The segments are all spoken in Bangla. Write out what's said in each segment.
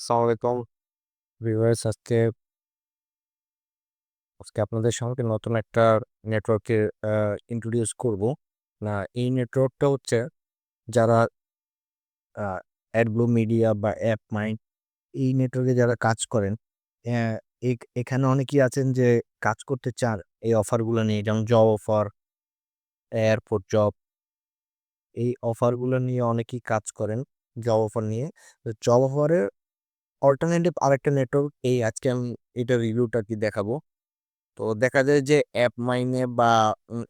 আসসালামু আলাইকুম ভিউয়ার্স আজকে আপনাদের সঙ্গে নতুন একটা নেটওয়ার্কের ইন্ট্রোডিউস করব। না এই নেটওয়ার্কটা হচ্ছে যারা অ্যাডব্লু মিডিয়া বা অ্যাপমাইন্ড এই নেটওয়ার্কে যারা কাজ করেন, অ্যা এখানে অনেকেই আছেন যে কাজ করতে চান এই অফারগুলো নিয়ে, যেমন জব অফার, এয়ারপোর্ট জব, এই অফারগুলো নিয়ে অনেকেই কাজ করেন জব অফার নিয়ে। তো জব অফারের অল্টারনেটিভ আরেকটা নেটওয়ার্ক এই আজকে আমি এটার রিভিউটা কি দেখাবো। তো দেখা যায় যে অ্যাপ মাইনে বা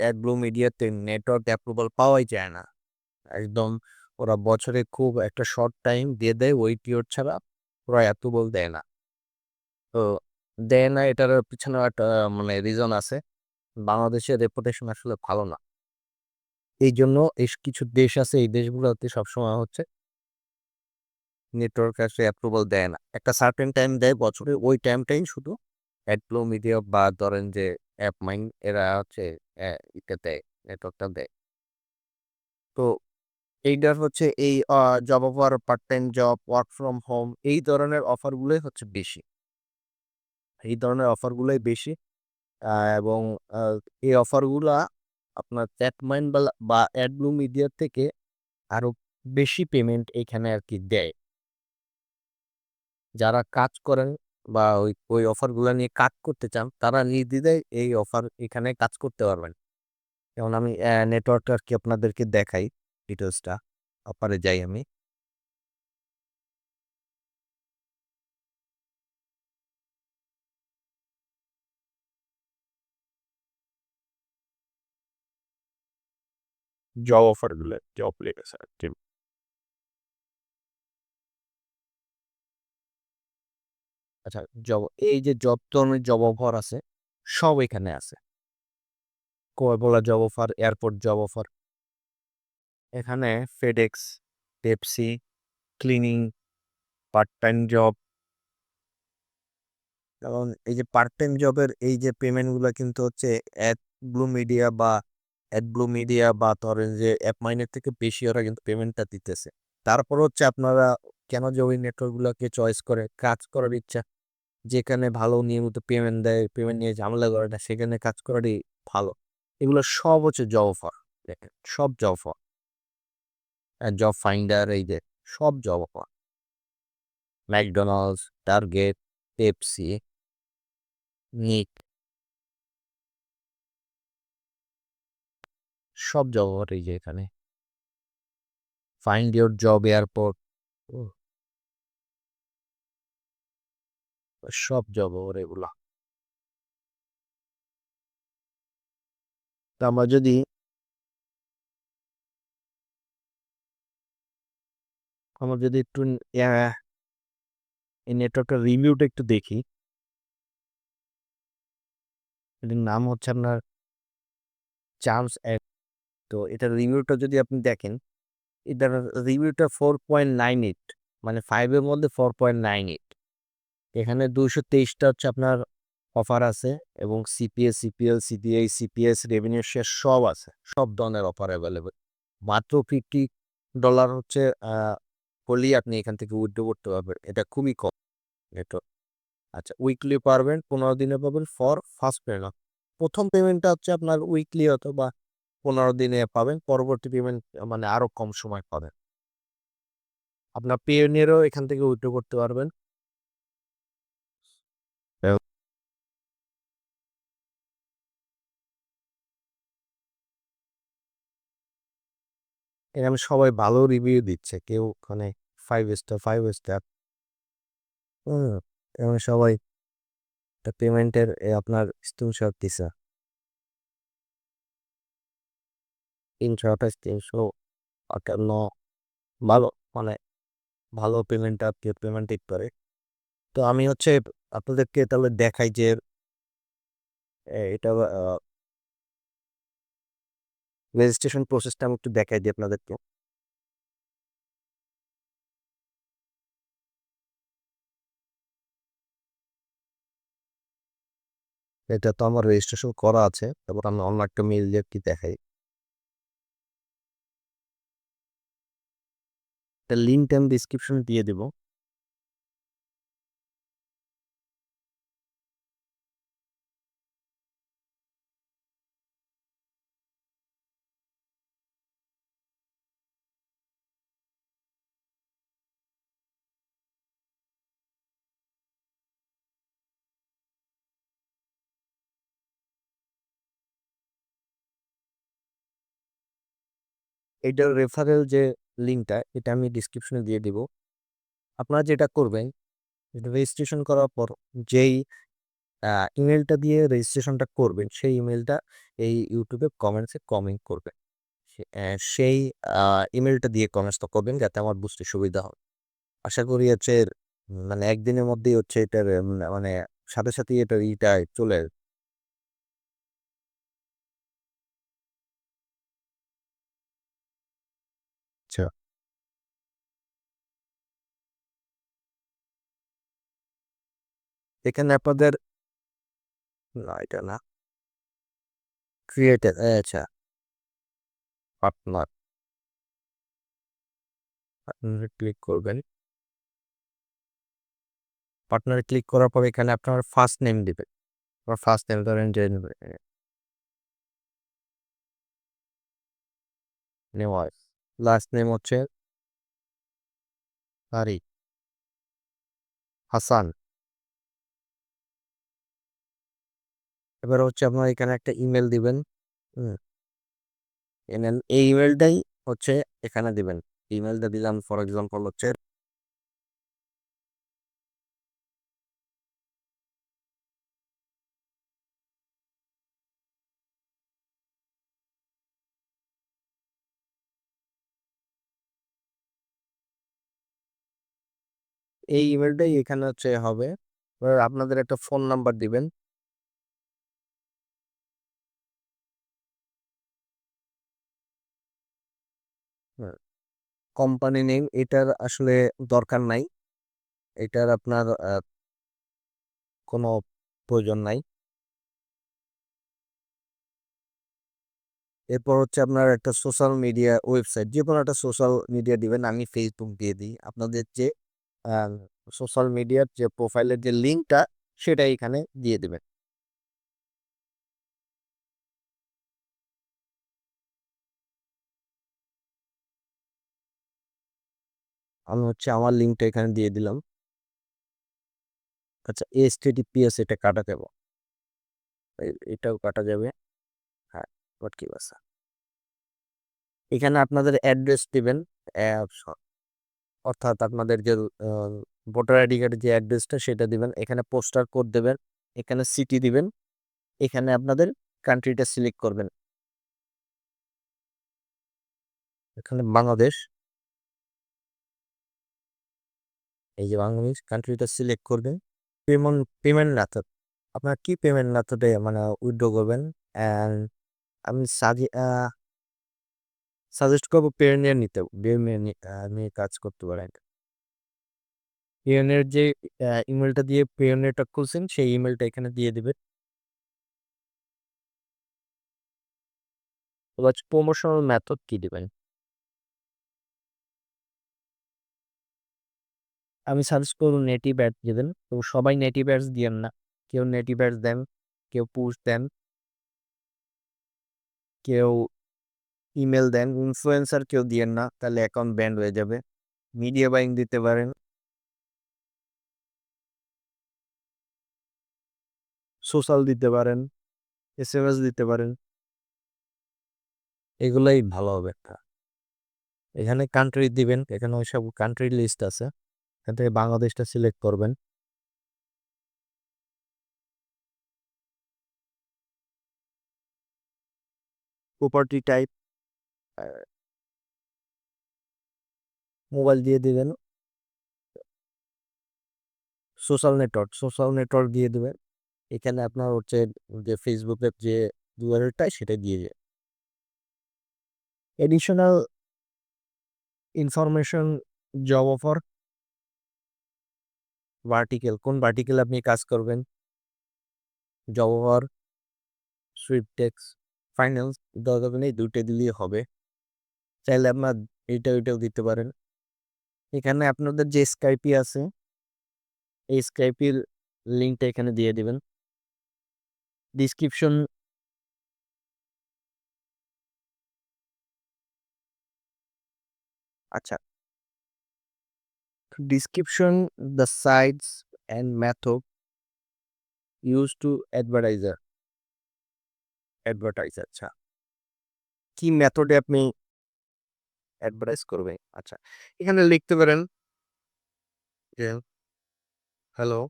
অ্যাডব্লু মিডিয়াতে নেটওয়ার্ক অ্যাপ্রুভাল পাওয়াই যায় না। একদম ওরা বছরে খুব একটা শর্ট টাইম দিয়ে দেয়, ওই পিরিয়ড ছাড়া ওরা অ্যাপ্রুভাল দেয় না। তো দেয় না, এটার পিছনেও একটা মানে রিজন আছে। বাংলাদেশের রেপুটেশন আসলে ভালো না। এইজন্য কিছু দেশ আছে, এই দেশগুলোতে সবসময় হচ্ছে নেটওয়ার্ক আসলে অ্যাপ্রুভাল দেয় না। একটা সার্টেন টাইম দেয় বছরে, ওই টাইমটাই শুধু অ্যাডব্লু মিডিয়া বা ধরেন যে অ্যাপমাইন্ড এরা হচ্ছে এটা দেয়, নেটওয়ার্কটা দেয়। তো এইটার হচ্ছে এই job offer, part time job, work from home এই ধরনের অফারগুলোই হচ্ছে বেশি। এই ধরনের অফারগুলোই বেশি। এবং আ এই অফারগুলা আপনার চ্যাটমাইন্ড বা অ্যাডব্লু মিডিয়া থেকে আরো বেশি পেমেন্ট এইখানে আরকি দেয়। যারা কাজ করেন বা ওই অফারগুলা নিয়ে কাজ করতে চান, তারা নির্দ্বিধায় এই অফার এখানে কাজ করতে পারবেন। যেমন আমি নেটওয়ার্কটা আরকি আপনাদেরকে দেখাই ডিটেইলসটা। অফারে যাই আমি। জব অফারগুলো, জব লেগেছে আরকি। আচ্ছা, এই যে ধরনের জব অফার আছে, সব এখানে আছে। Coca-Cola job offer, airport job offer. এখানে FedEx, Pepsi, cleaning, part time job, এবং এই যে পার্ট টাইম জবের এই যে পেমেন্ট গুলা কিন্তু হচ্ছে অ্যাডব্লু মিডিয়া বা ধরেন যে অ্যাপমাইনের থেকে বেশি ওরা কিন্তু পেমেন্টটা দিতেছে। তারপর হচ্ছে আপনারা কেন যে ওই নেটওয়ার্ক গুলাকে চয়েস করে কাজ করার ইচ্ছা, যেখানে ভালো নিয়মিত পেমেন্ট দেয়, পেমেন্ট নিয়ে ঝামেলা করে না, সেখানে কাজ করারই ভালো। এগুলো সব হচ্ছে জব অফার। দেখেন, সব জব অফার। জব ফাইন্ডার, এই যে সব job offer. McDonald's, target, Pepsi, নিক, সব জব অফার এই যে এখানে। ফাইন্ড ইওর জব এয়ারপোর্ট, সব জব অফার এগুলা। তো আমরা যদি একটু এই নেটওয়ার্কের রিভিউটা একটু দেখি। এটার নাম হচ্ছে আপনার চার্মস অ্যাড। তো এটার রিভিউটা যদি আপনি দেখেন, এটার রিভিউটা 4.98, মানে 5 এর মধ্যে 4.98। এখানে 223টা হচ্ছে আপনার অফার আছে, এবং CPS, CPL, CPI, CPS, revenue share সব আছে। সব ধরনের অফার এভেইলেবল। মাত্র $50 হচ্ছে আ হলেই আপনি এখান থেকে উইথড্র করতে পারবেন। এটা খুবই কম। এটা আচ্ছা, উইকলি পারবেন, 15 দিনে পাবেন ফর ফার্স্ট পেমেন্ট। ১ম পেমেন্টটা হচ্ছে আপনার উইকলি অথবা 15 দিনে পাবেন। পরবর্তী পেমেন্ট মানে আরো কম সময় পাবেন। আপনার পেওনিয়ারও এখান থেকে উইথড্র করতে পারবেন। এ এখানে সবাই ভালো রিভিউ দিচ্ছে। কেউ ওখানে 5 স্টার, 5 স্টার। হুম? এবং সবাই পেমেন্টের আপনার স্ক্রিনশট দিছে। ৩২৮, ৩৫৮, ভালো, মানে ভালো পেমেন্টটা কেউ পেমেন্ট ঠিক করে। তো আমি হচ্ছে আপনাদেরকে তাহলে দেখাই যে এটা রেজিস্ট্রেশন প্রসেসটা আমি একটু দেখাই দিই আপনাদেরকে। এটা তো আমার রেজিস্ট্রেশন করা আছে। তারপর আমি অন্য একটা মেইল দিয়ে কি দেখাই। একটা লিঙ্ক আমি ডেসক্রিপশনে দিয়ে দিব। এইটার রেফারেল যে লিঙ্কটা এটা আমি ডিসক্রিপশনে দিয়ে দিব। আপনারা যেটা করবেন, এটা রেজিস্ট্রেশন করার পর যেই ইমেলটা দিয়ে রেজিস্ট্রেশনটা করবেন, সেই ইমেলটা এই ইউটিউবে কমেন্টসে কমেন্ট করবেন। সেই ইমেলটা দিয়ে কমেন্টসটা করবেন যাতে আমার বুঝতে সুবিধা হয়। আশা করি হচ্ছে মানে একদিনের মধ্যেই হচ্ছে এটার মানে সাথে সাথেই এটার ইটা চলে আসবে। আচ্ছা, এখানে আপনাদের না এটা না, ক্রিয়েটার আচ্ছা, পার্টনার পার্টনারে ক্লিক করবেন। পার্টনারে ক্লিক করার পর এখানে আপনার ফার্স্ট নেম দিবেন। আপনার ফার্স্ট নেম ধরেন যে নেওয়াজ, লাস্ট নেম হচ্ছে তারিক হাসান। এবার হচ্ছে আপনার এখানে একটা ইমেল দিবেন। হুম, এই ইমেলটাই হচ্ছে এখানে দিবেন। ইমেলটা দিলাম ফর এক্সাম্পল হচ্ছে এই ইমেলটাই এখানে হচ্ছে হবে। এবার আপনাদের একটা ফোন নাম্বার দিবেন। কোম্পানি নেম এটার আসলে দরকার নাই, এটার আপনার কোনো প্রয়োজন নাই। এরপর হচ্ছে আপনার একটা সোশ্যাল মিডিয়া ওয়েবসাইট, যে কোনো একটা সোশ্যাল মিডিয়া দিবেন। আমি ফেসবুক দিয়ে দিই। আপনাদের যে সোশ্যাল মিডিয়ার যে প্রোফাইলের যে লিঙ্কটা সেটা এখানে দিয়ে দিবেন। আমি হচ্ছে আমার লিঙ্কটা এখানে দিয়ে দিলাম। আচ্ছা, HTTPS এটা কাটা যাবে, এটাও কাটা যাবে। হ্যাঁ, বাট কি বাসা, এখানে আপনাদের অ্যাড্রেস দিবেন। অর্থাৎ আপনাদের যে ভোটার আইডি কার্ডের যে অ্যাড্রেসটা সেটা দিবেন। এখানে পোস্টাল কোড দেবেন। এখানে সিটি দিবেন। এখানে আপনাদের কান্ট্রিটা সিলেক্ট করবেন। এখানে বাংলাদেশ, এই যে বাংলাদেশ কান্ট্রিটা সিলেক্ট করবেন। পেমেন্ট মেথড, আপনার কি পেমেন্ট মেথডে মানে উইথড্র করবেন। অ্যান্ড আমি সাজেস্ট করবো পেওনিয়ার নিতে, পেওনিয়ার নিয়ে কাজ করতে পারেন। পেওনিয়ার যে ইমেলটা দিয়ে পেওনিয়ারটা খুলছেন সেই ইমেলটা এখানে দিয়ে দিবেন। এবার প্রমোশনাল মেথড কি দিবেন, আমি সাজেস্ট করবো নেটিভ অ্যাড দিবেন। তো সবাই নেটিভ অ্যাডস দিয়েন না, কেউ নেটিভ অ্যাডস দেন, কেউ পুশ দেন, কেউ ইমেল দেন। ইনফ্লুয়েন্সার কেউ দিয়েন না, তাহলে অ্যাকাউন্ট ব্যান্ড হয়ে যাবে। মিডিয়া বাইং দিতে পারেন, সোশ্যাল দিতে পারেন, SMS দিতে পারেন, এগুলাই ভালো হবে একটা। এখানে কান্ট্রি দিবেন, এখানে ওইসব কান্ট্রি লিস্ট আছে, এখান থেকে বাংলাদেশটা সিলেক্ট করবেন। প্রপার্টি টাইপ মোবাইল দিয়ে দিবেন। সোশ্যাল নেটওয়ার্ক দিয়ে দিবেন। এখানে আপনার হচ্ছে যে ফেসবুকের যে ইউআরএলটা সেটা দিয়ে যায়। Additional information, job offer, vertical, কোন ভার্টিক্যাল আপনি কাজ করবেন, job offer, sweepstakes, finance, দরকার নেই, দুইটা দিলেই হবে। চাইলে আপনার এইটা ওইটাও দিতে পারেন। এখানে আপনাদের যে স্কাইপি আছে এই স্কাইপির লিঙ্কটা এখানে দিয়ে দিবেন। ডিসক্রিপশন, আচ্ছা, description, the sites and method use to advertise, আচ্ছা, কি মেথডে আপনি অ্যাডভার্টাইজ করবে। আচ্ছা। এখানে লিখতে পারেন যে, "হ্যালো,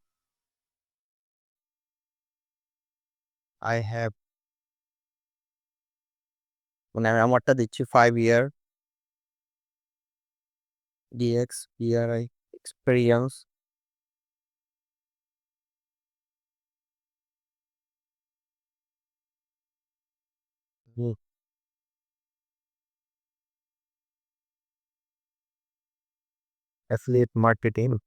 I have" মানে আমি আমারটা দিচ্ছি 5 year DXPRI experience in affiliate marketing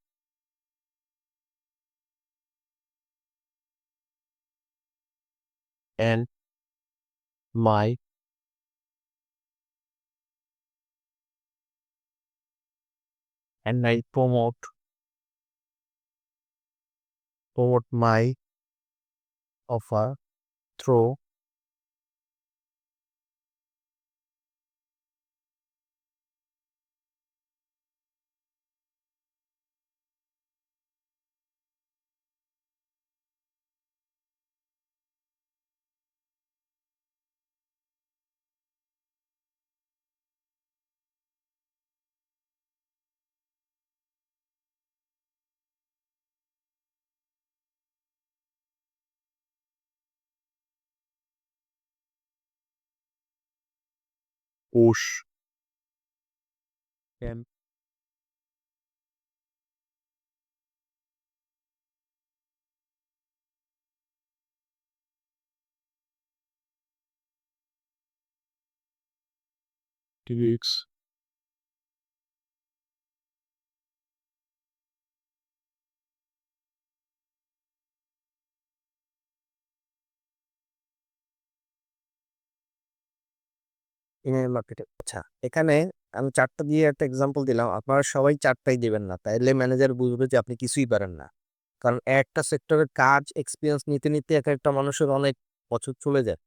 and my and I promote my offer through push and 2 weeks email marketing. আচ্ছা, এখানে আমি ৪ টা দিয়ে একটা এক্সাম্পল দিলাম। আপনারা সবাই ৪ টাই দিবেন না। তাইলে ম্যানেজার বুঝবে যে আপনি কিছুই পারেন না। কারণ একটা সেক্টরের কাজ এক্সপেরিয়েন্স নিতে একেকটা মানুষের অনেক বছর চলে যায়।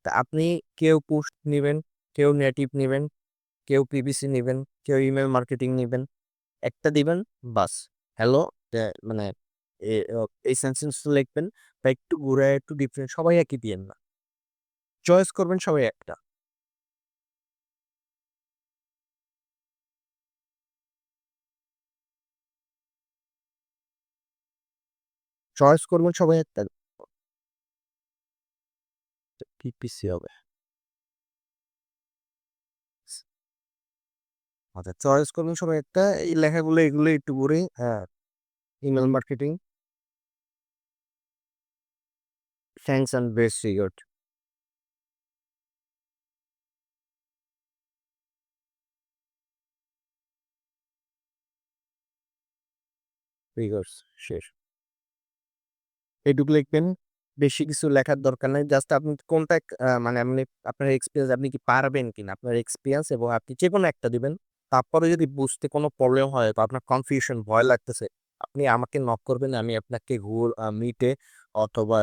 তা আপনি কেউ পোস্ট নিবেন, কেউ নেটিভ নিবেন, কেউ পিপিসি নিবেন, কেউ ইমেইল মার্কেটিং নিবেন। একটা দিবেন বাস। হ্যালো দে মানে এ অ এই সেন্টেন্সটা লিখবেন বা একটু ঘুরায় একটু ডিফারেন্ট সবাই একই দিয়েন না। চয়েস করবেন সবাই একটা। চয়েস করবেন সবাই একটা। পিপিসি হবে। আচ্ছা, চয়েস করবেন সবাই একটা। এই লেখাগুলো এগুলো একটু ঘুরে হ্যাঁ, email marketing, thanks and best regard. Regards শেষ। এইটুকু লিখবেন। বেশি কিছু লেখার দরকার নাই। জাস্ট আপনি কোনটা মানে আপনি আপনার এক্সপেরিয়েন্স আপনি কি পারবেন কিনা? আপনার এক্সপেরিয়েন্স এবং আপনি যেকোনো একটা দিবেন। তারপরে যদি বুঝতে কোনো প্রবলেম হয় বা আপনার কনফিউশন ভয় লাগতেছে, আপনি আমাকে নক করবেন। আমি আপনাকে Google Meet এ অথবা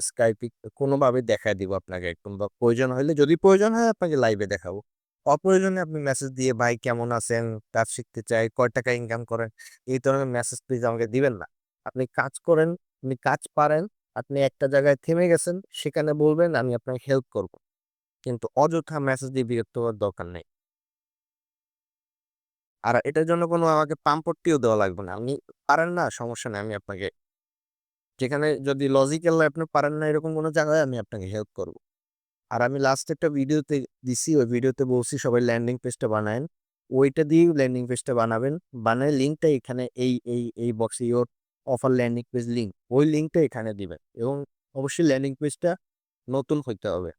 Skype এ কোনোভাবে দেখায় দিব আপনাকে একদম বা প্রয়োজন হইলে যদি প্রয়োজন হয় আপনাকে লাইভে দেখাবো। অপ্রয়োজনে আপনি মেসেজ দিয়ে ভাই কেমন আছেন? কাজ শিখতে চাই, কয় টাকা ইনকাম করেন? এই ধরনের মেসেজ প্লিজ আমাকে দিবেন না। আপনি কাজ করেন, আপনি কাজ পারেন, আপনি একটা জায়গায় থেমে গেছেন, সেখানে বলবেন আমি আপনাকে হেল্প করব। কিন্তু অযথা মেসেজ দিয়ে বিরক্ত হওয়ার দরকার নেই। আর এটার জন্য কোনো আমাকে পামপট্টিও দেওয়া লাগবে না। আপনি পারেন না, সমস্যা নেই। আমি আপনাকে যেখানে যদি লজিক্যাল আপনি পারেন না এরকম কোনো জায়গায় আমি আপনাকে হেল্প করব। আর আমি লাস্ট একটা ভিডিওতে দিছি, ওই ভিডিওতে বলছি সবাই ল্যান্ডিং পেজটা বানায়েন। ওইটা দিয়েই ল্যান্ডিং পেজটা বানাবেন। বানায় লিঙ্কটা এখানে এই বক্সে your offer landing page link. ওই লিঙ্কটা এখানে দিবেন এবং অবশ্যই ল্যান্ডিং পেজটা নতুন হইতে হবে।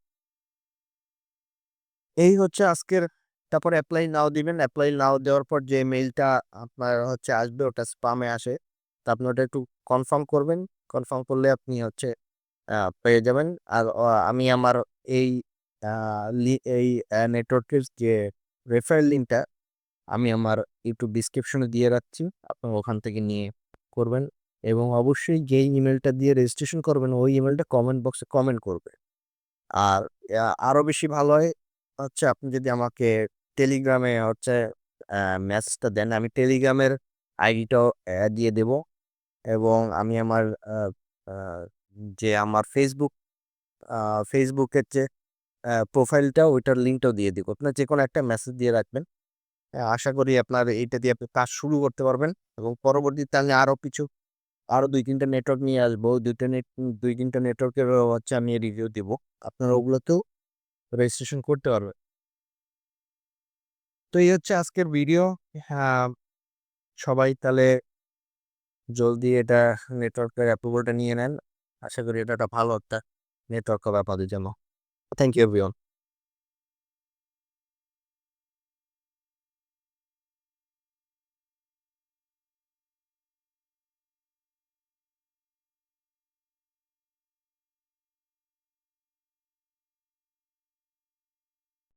এই হচ্ছে আজকের তারপর এপ্লাই নাও দিবেন। এপ্লাই নাও দেওয়ার পর যে মেইলটা আপনার হচ্ছে আসবে ওটা স্পামে আসে। তো আপনি ওটা একটু কনফার্ম করবেন। কনফার্ম করলে আপনি হচ্ছে পেয়ে যাবেন। আর আমি আমার এই আ এই নেটওয়ার্কের যে রেফারেল লিঙ্কটা আমি আমার YouTube ডেসক্রিপশনে দিয়ে রাখছি। আপনারা ওখান থেকে নিয়ে করবেন এবং অবশ্যই যেই ইমেইলটা দিয়ে রেজিস্ট্রেশন করবেন ওই ইমেইলটা কমেন্ট বক্সে কমেন্ট করবেন। আর আরো বেশি ভালো হয় হচ্ছে আপনি যদি আমাকে টেলিগ্রামে হচ্ছে আ মেসেজটা দেন। আমি টেলিগ্রামের আইডিটাও দিয়ে দেব এবং আমি আমার আ আ যে আমার আ ফেসবুকের যে প্রোফাইলটা ওইটার লিঙ্কটাও দিয়ে দিব। আপনার যেকোনো একটা মেসেজ দিয়ে রাখবেন। আশা করি আপনার এইটা দিয়ে আপনি কাজ শুরু করতে পারবেন এবং পরবর্তীতে আমি আরো ২-৩ টা নেটওয়ার্ক নিয়ে আসবো। ২-৩ টা নেটওয়ার্কের হচ্ছে আমি রিভিউ দিব। আপনারা ওগুলোতেও রেজিস্ট্রেশন করতে পারবেন। তো এই হচ্ছে আজকের ভিডিও। হ্যাঁ, সবাই তাহলে জলদি এটা নেটওয়ার্কের অ্যাপ্রুভালটা নিয়ে নেন। আশা করি এটা একটা ভালো একটা নেটওয়ার্ক হবে আপনাদের জন্য। Thank you everyone.